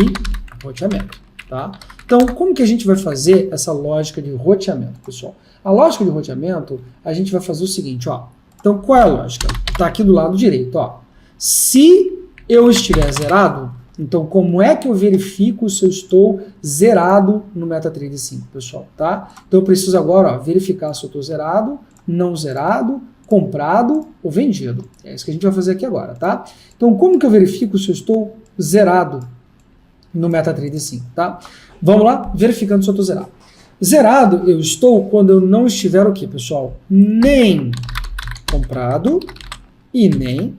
roteamento, tá? Então como que a gente vai fazer essa lógica de roteamento, pessoal? A lógica de roteamento, a gente vai fazer o seguinte, ó. Então qual é a lógica? Está aqui do lado direito, ó. Se eu estiver zerado, então, como é que eu verifico se eu estou zerado no MetaTrader 5, pessoal, tá? Então, eu preciso agora, ó, verificar se eu estou zerado, não zerado, comprado ou vendido. É isso que a gente vai fazer aqui agora, tá? Então, como que eu verifico se eu estou zerado no MetaTrader 5, tá? Vamos lá, verificando se eu estou zerado. Zerado eu estou quando eu não estiver o quê, pessoal? Nem comprado e nem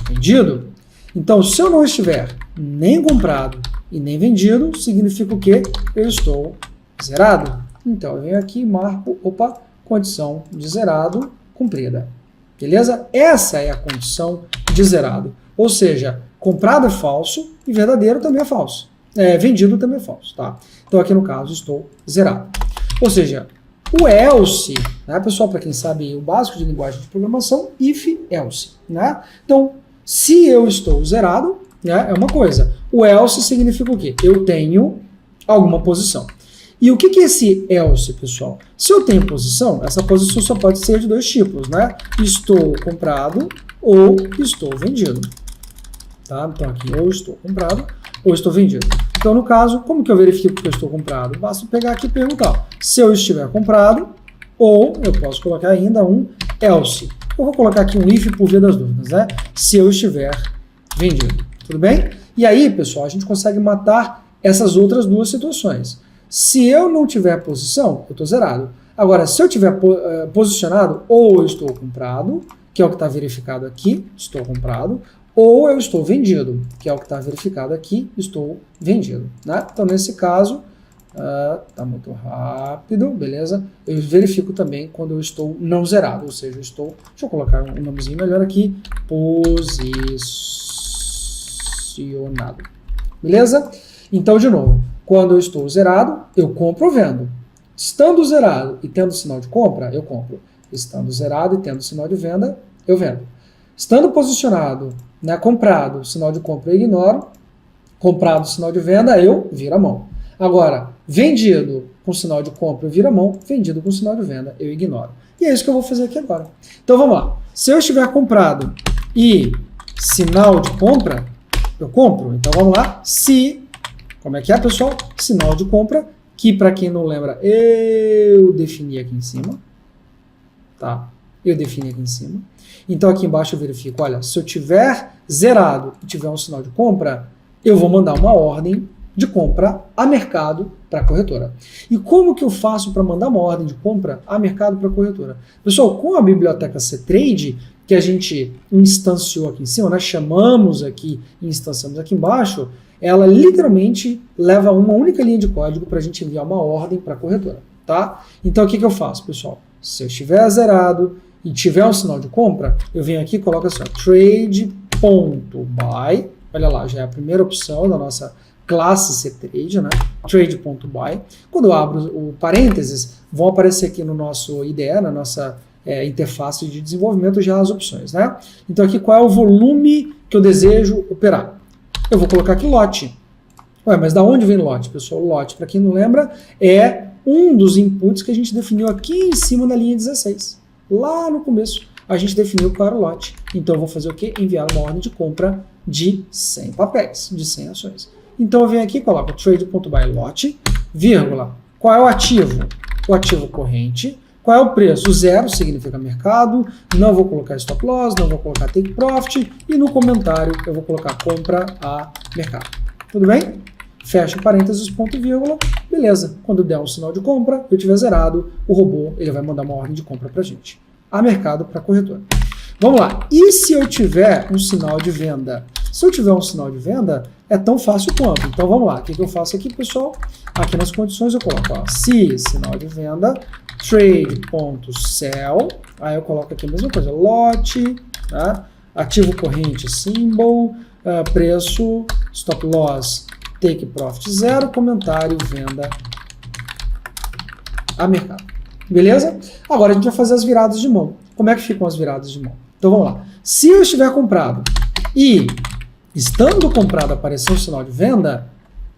vendido. Então, se eu não estiver nem comprado e nem vendido, significa o quê? Eu estou zerado. Então, eu venho aqui e marco, condição de zerado cumprida. Beleza? Essa é a condição de zerado. Ou seja, comprado é falso e verdadeiro também é falso. Vendido também é falso, tá? Então, aqui no caso, estou zerado. Ou seja, o else, né, pessoal, para quem sabe o básico de linguagem de programação, if, else, né? Então, se eu estou zerado, né, é uma coisa. O else significa o quê? Eu tenho alguma posição. E o que é esse else, pessoal? Se eu tenho posição, essa posição só pode ser de dois tipos, né? Estou comprado ou estou vendido. Tá? Então aqui, ou estou comprado ou estou vendido. Então, no caso, como que eu verifico que eu estou comprado? Basta pegar aqui e perguntar se eu estiver comprado, ou eu posso colocar ainda um else. Eu vou colocar aqui um if por via das dúvidas, né? Se eu estiver vendido. Tudo bem? E aí, pessoal, a gente consegue matar essas outras duas situações. Se eu não tiver posição, eu estou zerado. Agora, se eu tiver posicionado, ou eu estou comprado, que é o que está verificado aqui, estou comprado, ou eu estou vendido, que é o que está verificado aqui, estou vendido, né? Então, nesse caso, tá muito rápido, beleza? Eu verifico também quando eu estou não zerado, ou seja, eu estou, deixa eu colocar um nomezinho melhor aqui, posicionado, beleza? Então, de novo, quando eu estou zerado, eu compro ou vendo. Estando zerado e tendo sinal de compra, eu compro. Estando zerado e tendo sinal de venda, eu vendo. Estando posicionado, né, comprado, sinal de compra eu ignoro. Comprado, sinal de venda, eu viro a mão. Agora, vendido com sinal de compra, eu viro a mão. Vendido com sinal de venda, eu ignoro. E é isso que eu vou fazer aqui agora. Então vamos lá. Se eu estiver comprado e sinal de compra, eu compro. Então vamos lá. Se, como é que é, pessoal? Sinal de compra, que para quem não lembra, eu defini aqui em cima. Tá? Eu defini aqui em cima. Então aqui embaixo eu verifico, olha, se eu tiver zerado e tiver um sinal de compra, eu vou mandar uma ordem de compra a mercado para a corretora. E como que eu faço para mandar uma ordem de compra a mercado para a corretora? Pessoal, com a biblioteca CTrade, que a gente instanciou aqui em cima, nós chamamos aqui e instanciamos aqui embaixo, ela literalmente leva uma única linha de código para a gente enviar uma ordem para a corretora. Tá? Então o que eu faço, pessoal? Se eu estiver zerado e tiver um sinal de compra, eu venho aqui e coloco assim, trade.buy, olha lá, já é a primeira opção da nossa classe CTrade, né? Trade.buy. Quando eu abro o parênteses, vão aparecer aqui no nosso IDE, na nossa interface de desenvolvimento, já as opções, né? Então aqui qual é o volume que eu desejo operar? Eu vou colocar aqui lote. Ué, mas da onde vem lote, pessoal? Lote, para quem não lembra, é um dos inputs que a gente definiu aqui em cima na linha 16. Lá no começo, a gente definiu qual era o lote. Então, eu vou fazer o quê? Enviar uma ordem de compra de 100 papéis, de 100 ações. Então eu venho aqui e coloco trade.by lot, vírgula, qual é o ativo? O ativo corrente. Qual é o preço? 0 significa mercado, não vou colocar stop loss, não vou colocar take profit, e no comentário eu vou colocar compra a mercado. Tudo bem? Fecha parênteses, ponto e vírgula, beleza. Quando der um sinal de compra, eu tiver zerado, o robô ele vai mandar uma ordem de compra para a gente. A mercado para a corretora. Vamos lá. E se eu tiver um sinal de venda? Se eu tiver um sinal de venda, é tão fácil quanto. Então vamos lá. O que eu faço aqui, pessoal? Aqui nas condições eu coloco, ó, se sinal de venda, trade.sell, aí eu coloco aqui a mesma coisa, lote, tá? Ativo corrente, symbol, preço, stop loss, take profit 0, comentário, venda a mercado. Beleza? Agora a gente vai fazer as viradas de mão. Como é que ficam as viradas de mão? Então vamos lá. Se eu estiver comprado e estando comprado aparecer um sinal de venda,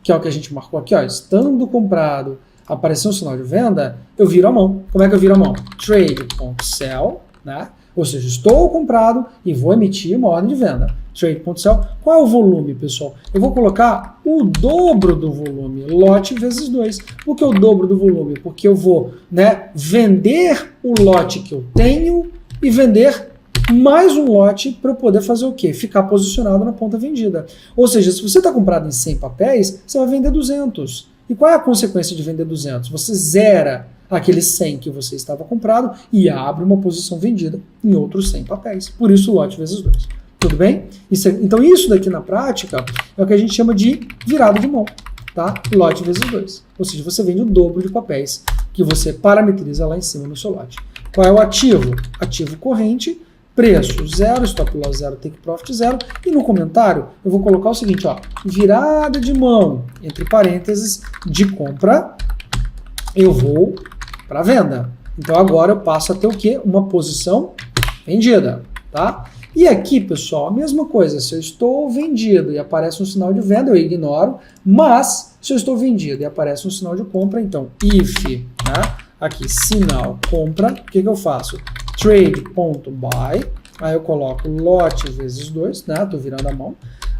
que é o que a gente marcou aqui, ó, estando comprado aparecer um sinal de venda, eu viro a mão. Como é que eu viro a mão? Trade.sell, né? Ou seja, estou comprado e vou emitir uma ordem de venda. Trade.sell. Qual é o volume, pessoal? Eu vou colocar o dobro do volume, lote vezes 2. Por que o dobro do volume? Porque eu vou, né, vender o lote que eu tenho e vender mais um lote para eu poder fazer o quê? Ficar posicionado na ponta vendida. Ou seja, se você está comprado em 100 papéis, você vai vender 200. E qual é a consequência de vender 200? Você zera aqueles 100 que você estava comprado e abre uma posição vendida em outros 100 papéis. Por isso, lote vezes 2. Tudo bem? Então, isso daqui na prática é o que a gente chama de virada de mão. Tá? Lote vezes 2. Ou seja, você vende o dobro de papéis que você parametriza lá em cima no seu lote. Qual é o ativo? Ativo corrente, preço 0, stop loss 0, take profit 0. E no comentário eu vou colocar o seguinte, ó, virada de mão, entre parênteses, de compra, eu vou para venda. Então agora eu passo a ter o quê? Uma posição vendida, tá? E aqui, pessoal, a mesma coisa. Se eu estou vendido e aparece um sinal de venda, eu ignoro. Mas se eu estou vendido e aparece um sinal de compra, então if, né? Aqui, sinal compra, o que eu faço? Trade.by, aí eu coloco lote vezes 2, né? Estou virando a mão.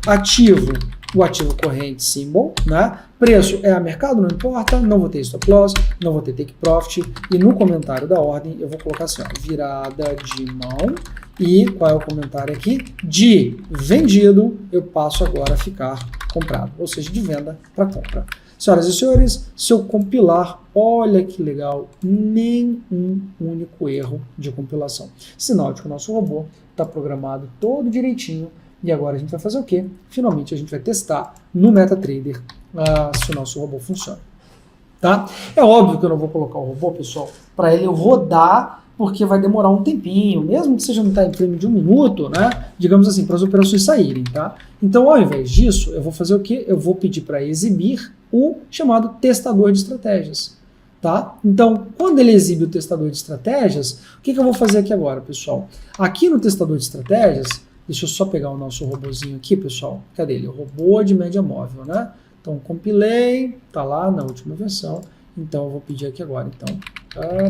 Ativo, o ativo corrente, symbol, né? Preço é a mercado, não importa, não vou ter stop loss, não vou ter take profit. E no comentário da ordem eu vou colocar assim, ó, virada de mão. E qual é o comentário aqui? De vendido, eu passo agora a ficar comprado, ou seja, de venda para compra. Senhoras e senhores, se eu compilar, olha que legal, nem um único erro de compilação. Sinal de que o nosso robô está programado todo direitinho. E agora a gente vai fazer o quê? Finalmente a gente vai testar no MetaTrader se o nosso robô funciona. Tá? É óbvio que eu não vou colocar o robô, pessoal, para ele rodar, porque vai demorar um tempinho, mesmo que seja no time frame de 1 minuto, né? Digamos assim, para as operações saírem, tá? Então, ao invés disso, eu vou fazer o quê? Eu vou pedir para exibir o chamado testador de estratégias, tá? Então, quando ele exibe o testador de estratégias, o que eu vou fazer aqui agora, pessoal? Aqui no testador de estratégias, deixa eu só pegar o nosso robozinho aqui, pessoal. Cadê ele? O robô de média móvel, né? Então, compilei, tá lá na última versão. Então, eu vou pedir aqui agora, então,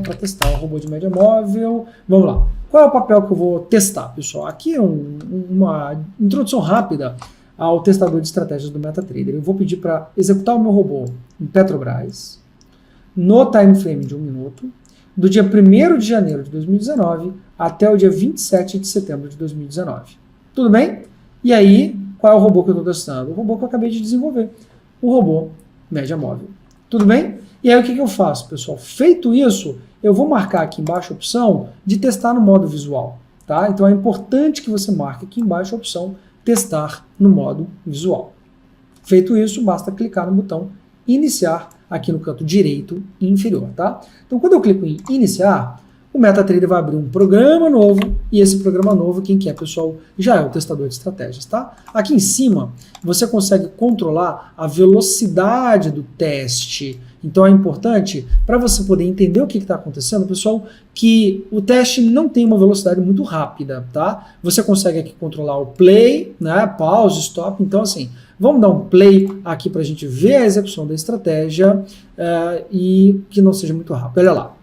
para testar o robô de média móvel. Vamos lá. Qual é o papel que eu vou testar, pessoal? Aqui é uma introdução rápida ao testador de estratégias do MetaTrader. Eu vou pedir para executar o meu robô em Petrobras, no time frame de 1 minuto, do dia 1º de janeiro de 2019 até o dia 27 de setembro de 2019. Tudo bem? E aí, qual é o robô que eu estou testando? O robô que eu acabei de desenvolver. O robô média móvel. Tudo bem? E aí o que eu faço, pessoal? Feito isso, eu vou marcar aqui embaixo a opção de testar no modo visual. Tá? Então é importante que você marque aqui embaixo a opção testar no modo visual. Feito isso, basta clicar no botão iniciar aqui no canto direito inferior. Tá? Então quando eu clico em iniciar, o MetaTrader vai abrir um programa novo, e esse programa novo, quem quer, pessoal, já é o testador de estratégias, tá? Aqui em cima, você consegue controlar a velocidade do teste. Então é importante, para você poder entender o que está acontecendo, pessoal, que o teste não tem uma velocidade muito rápida, tá? Você consegue aqui controlar o play, né, pause, stop. Então assim, vamos dar um play aqui para a gente ver a execução da estratégia e que não seja muito rápido. Olha lá.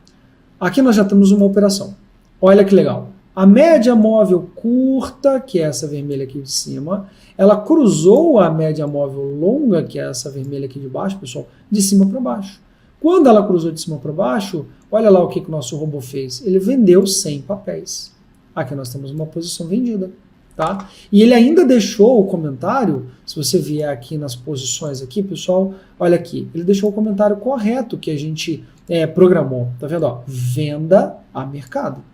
Aqui nós já temos uma operação. Olha que legal. A média móvel curta, que é essa vermelha aqui de cima, ela cruzou a média móvel longa, que é essa vermelha aqui de baixo, pessoal, de cima para baixo. Quando ela cruzou de cima para baixo, olha lá o que o nosso robô fez. Ele vendeu 100 papéis. Aqui nós temos uma posição vendida. Tá? E ele ainda deixou o comentário, se você vier aqui nas posições aqui, pessoal, olha aqui, ele deixou o comentário correto que a gente programou, tá vendo? Ó, venda a mercado.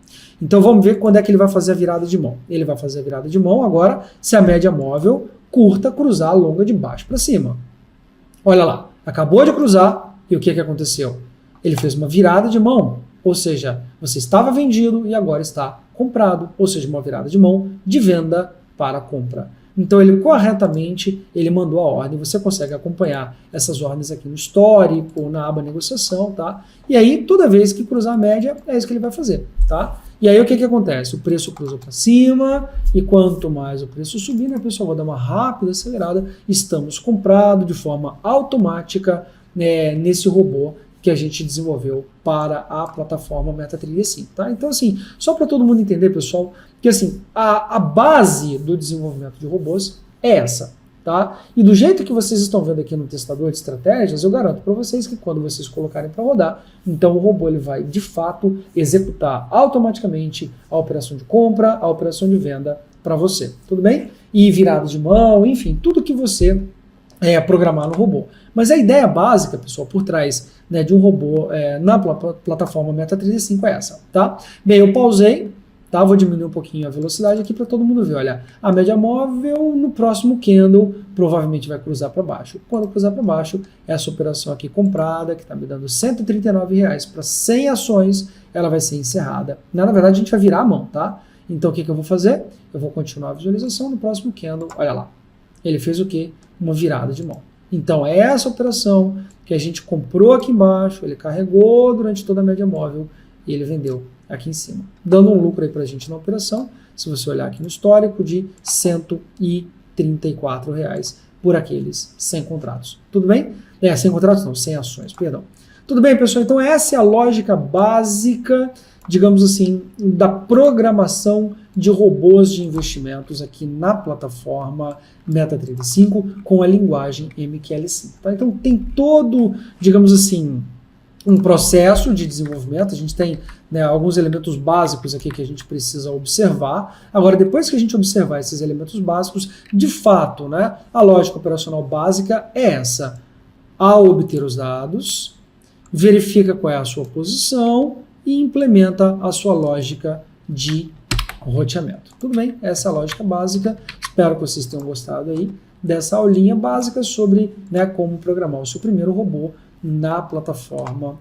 Então vamos ver quando é que ele vai fazer a virada de mão. Ele vai fazer a virada de mão agora se a média móvel curta cruzar a longa de baixo para cima. Olha lá, acabou de cruzar e o que aconteceu? Ele fez uma virada de mão, ou seja, você estava vendido e agora está comprado, ou seja, uma virada de mão de venda para compra. Então ele corretamente ele mandou a ordem, você consegue acompanhar essas ordens aqui no histórico, na aba negociação, tá? E aí toda vez que cruzar a média, é isso que ele vai fazer, tá? E aí o que acontece? O preço cruza para cima e quanto mais o preço subir, né, pessoal, vou dar uma rápida acelerada, estamos comprados de forma automática nesse robô que a gente desenvolveu para a plataforma MetaTrader 5, tá? Então, assim, só para todo mundo entender, pessoal, que assim, a base do desenvolvimento de robôs é essa, tá? E do jeito que vocês estão vendo aqui no testador de estratégias, eu garanto para vocês que quando vocês colocarem para rodar, então o robô ele vai, de fato, executar automaticamente a operação de compra, a operação de venda para você, tudo bem? E virada de mão, enfim, tudo que você programar no robô. Mas a ideia básica, pessoal, por trás de um robô na plataforma MetaTrader 5 é essa, tá? Bem, eu pausei, tá? Vou diminuir um pouquinho a velocidade aqui para todo mundo ver. Olha, a média móvel no próximo candle provavelmente vai cruzar para baixo. Quando cruzar para baixo, essa operação aqui comprada, que está me dando R$ 139 para 100 ações, ela vai ser encerrada. Na verdade, a gente vai virar a mão, tá? Então, o que eu vou fazer? Eu vou continuar a visualização no próximo candle. Olha lá. Ele fez o quê? Uma virada de mão. Então, é essa operação que a gente comprou aqui embaixo, ele carregou durante toda a média móvel e ele vendeu aqui em cima, dando um lucro aí para a gente na operação, se você olhar aqui no histórico, de R$ 134 por aqueles 100 contratos. Tudo bem? 100 contratos não, 100 ações, perdão. Tudo bem, pessoal? Então, essa é a lógica básica, digamos assim, da programação de robôs de investimentos aqui na plataforma MetaTrader 5 com a linguagem MQL5. Tá? Então tem todo, digamos assim, um processo de desenvolvimento, a gente tem alguns elementos básicos aqui que a gente precisa observar. Agora, depois que a gente observar esses elementos básicos, de fato, a lógica operacional básica é essa. Ao obter os dados, verifica qual é a sua posição e implementa a sua lógica de roteamento. Tudo bem? Essa é a lógica básica. Espero que vocês tenham gostado aí dessa aulinha básica sobre como programar o seu primeiro robô na plataforma